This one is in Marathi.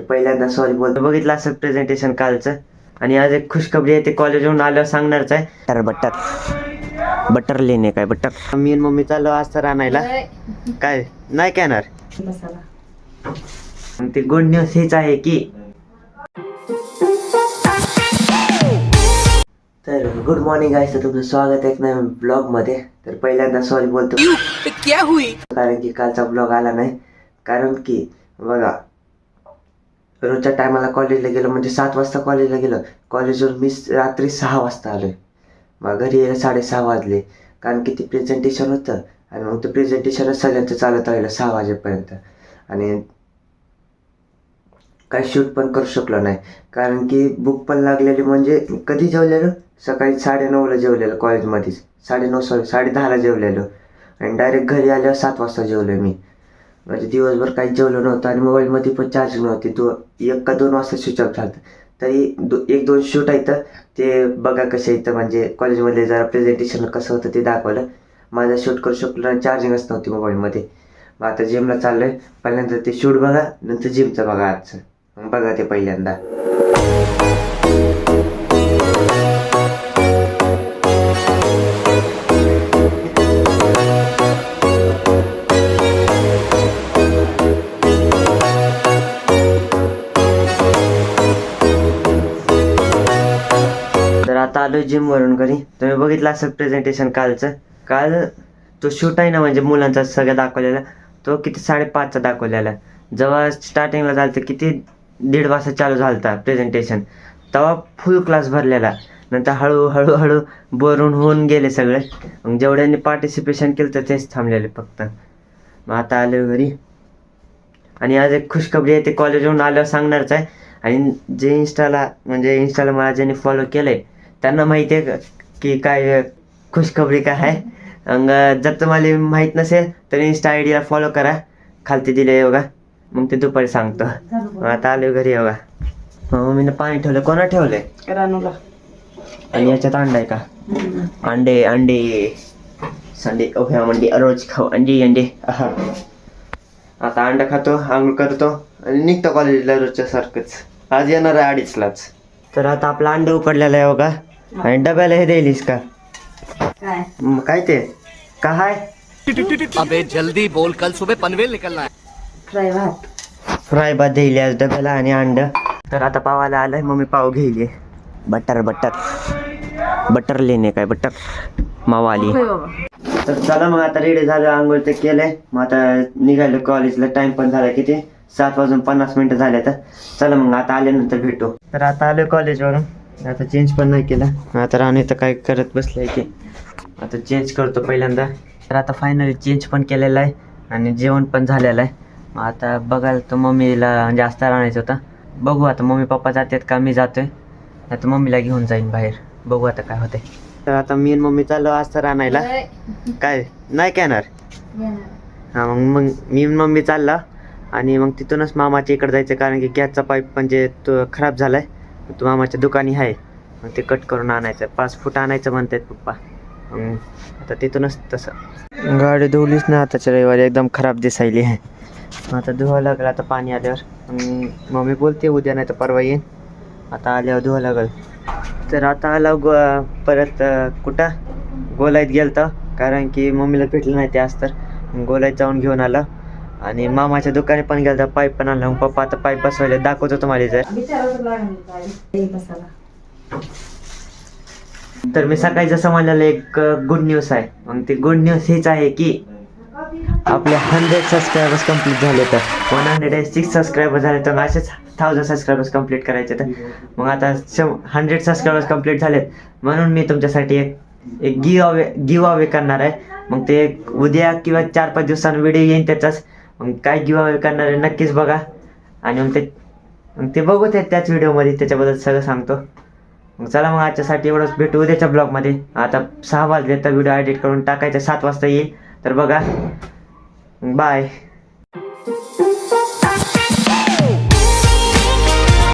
पहिल्यांदा सॉरी बोलतो. बघितलं असं प्रेझेंटेशन कालचं, आणि आज एक खुशखबरी आहे, ते कॉलेजवरून आल्यावर सांगणारच आहे. बटर लेणे काय बटर. मी आणि मम्मी चाललो आज तर आणायला. काय नाही काय येणार. ते गुड न्यूज हेच आहे की तर गुड मॉर्निंग आहे. तर तुमचं स्वागत आहे एक नवीन ब्लॉग मध्ये. तर पहिल्यांदा सॉरी बोलतो कारण की कालचा ब्लॉग आला नाही. कारण की बघा, रोजच्या टायमाला कॉलेजला गेलो म्हणजे 7 वाजता कॉलेजला गेलो. कॉलेजवर मी रात्री 6 वाजता आलोय. मग घरी यायला 6:30 वाजले, कारण की ते प्रेझेंटेशन होतं. आणि मग ते प्रेझेंटेशनच सगळ्यांचं चालत राहिलं 6 वाजेपर्यंत. आणि काही शूट पण करू शकलो नाही, कारण की भूक पण लागलेली. म्हणजे कधी जेवलेलो, सकाळी 9:30ला जेवलेलो कॉलेजमध्येच. 9:30ला जेवलेलो, आणि डायरेक्ट घरी आल्यावर 7 वाजता जेवलो मी. म्हणजे दिवसभर काही जेवलो नव्हतं, आणि मोबाईलमध्ये पण चार्जिंग नव्हती. 1 का 2 वाजता स्विच ऑफ झालं. तरी 1-2 शूट आहेत, ते बघा कसे येतं. म्हणजे कॉलेजमध्ये जरा प्रेझेंटेशन कसं होतं ते दाखवलं. माझा शूट करू शकलो आणि चार्जिंगच नव्हती मोबाईलमध्ये. मग आता जिमला चाललो आहे. पहिल्यांदा ते शूट बघा, नंतर जिमचं बघा आजचं. मग बघा ते पहिल्यांदा. तर आता आलोय जिमवरून घरी. तुम्ही बघितलं असं प्रेझेंटेशन कालचं. काल तो शूट आहे ना, म्हणजे मुलांचा सगळं दाखवलेला, तो किती 5:30चा दाखवलेला. जेव्हा स्टार्टिंगला झालं तर किती 1:30 वाजता चालू झालता प्रेझेंटेशन, तेव्हा फुल क्लास भरलेला. नंतर हळूहळू बोरून होऊन गेले सगळे. मग जेवढ्यांनी पार्टिसिपेशन केलं तर तेच थांबलेले फक्त. मग आता आले घरी, आणि आज एक खुशखबरी आहे, ते कॉलेजवरून आल्यावर सांगणारच आहे. आणि जे इंस्टाला मला ज्यांनी फॉलो केलं आहे त्यांना माहिती आहे की काय खुशखबरी काय आहे. जर तुम्हाला माहीत नसेल तर इंस्टा आय डीला फॉलो करा, खालती दिले बघा. मग ते दुपारी सांगतो. आता आलो घरी बघा. मम्मीनं पाणी ठेवलं. कोणा ठेवलंय? रानूला. आणि याच्यात अंडा आहे का? अंडे संडे ओके म्हणजे रोज खाऊ अंडे. आता अंडा खातो, आंघोळ करतो, आणि निघतो कॉलेजला रोजच्या सारखंच. आज येणार आहे 2:30लाच. तर आता आपला अंडा उकडलेला आहे बघा. आणि डब्याला हे द्यायलीस का? काय ते काय? अबे जल्दी बोल, कल सुबह पनवेल निकलना है. फ्राय भात द्यायली आज डब्याला, आणि अंड. तर आता पावाला आलाय, मम्मी पाव घेईली. बटर लेणे काय बटर मावा आली. तर चला मग आता रेडी झालं, आंघोळ ते केलंय. मग आता निघालो कॉलेजला. टाइम पण झाला किती 7:50 झाले. तर चला मग आता आल्यानंतर भेटू. तर आता आलो कॉलेजवरून. आता चेंज पण नाही केला. आता राहणे तर काय करत बसलंय की आता चेंज करतो पहिल्यांदा. तर आता फायनली चेंज पण केलेलं आहे, आणि जेवण पण झालेलं आहे. मग आता बघायला तर मम्मीला जास्त आणायचं होतं. बघू आता मम्मी पप्पा जातात का मी जातोय. आता मम्मीला घेऊन जाईन बाहेर. बघू आता काय होते. तर आता मी आणि मम्मी चाललो आज तर आणायला. काय नाही काय येणार. हां मग मी मम्मी चालला, आणि मग तिथूनच मामाच्या इकडे जायचं, कारण की गॅसचा पाईप म्हणजे तो खराब झाला आहे. तो मामाच्या दुकानी आहे, मग ते कट करून आणायचं. 5 फूट आणायचं म्हणतात पप्पा. मग आता तिथूनच तसं. गाडी धुवलीच ना आताच्या रविवारी, एकदम खराब दिसायली आहे. आता धुवावं लागलं आता पाणी आल्यावर. मम्मी बोलते उद्या नाही तर परवा येईन. आता आल्यावर धुवावं लागल. तर आता आला परत कुठं गोलाईत गेलं तर, कारण की मम्मीला भेटलं नाही ते आज. तर गोलाईत जाऊन घेऊन आलं, आणि मामाच्या दुकाने पण गेलं तर पाईप पण आणलं. मग पप्पा आता पाईप बसवायला दाखवतो तुम्हाला जर. तर मी सकाळी जसं म्हणलेलं एक गुड न्यूज आहे. मग ती गुड न्यूज हेच आहे की आपले 100 सबस्क्रायबर्स कंप्लीट झाले. तर 106 सबस्क्रायबर्स झाले. तर असेच 1000 सबस्क्रायबर्स कंप्लीट करायचे. तर मग आता 100 सबस्क्रायबर्स कंप्लीट झालेत, म्हणून मी तुमच्यासाठी एक गिव अवे करणार आहे. मग ते उद्या किंवा 4-5 दिवसांनी व्हिडिओ येईन त्याचाच. मग काय गिव अवे करणार आहे नक्कीच बघा. आणि मग ते बघू त्याच व्हिडिओमध्ये, त्याच्याबद्दल सगळं सांगतो. मग चला मग आजच्यासाठी एवढंच. भेटू उद्याच्या ब्लॉगमध्ये. आता 6 वाजले तर व्हिडिओ एडिट करून टाकायचा. 7 वाजता येईल. तर बघा, बाय.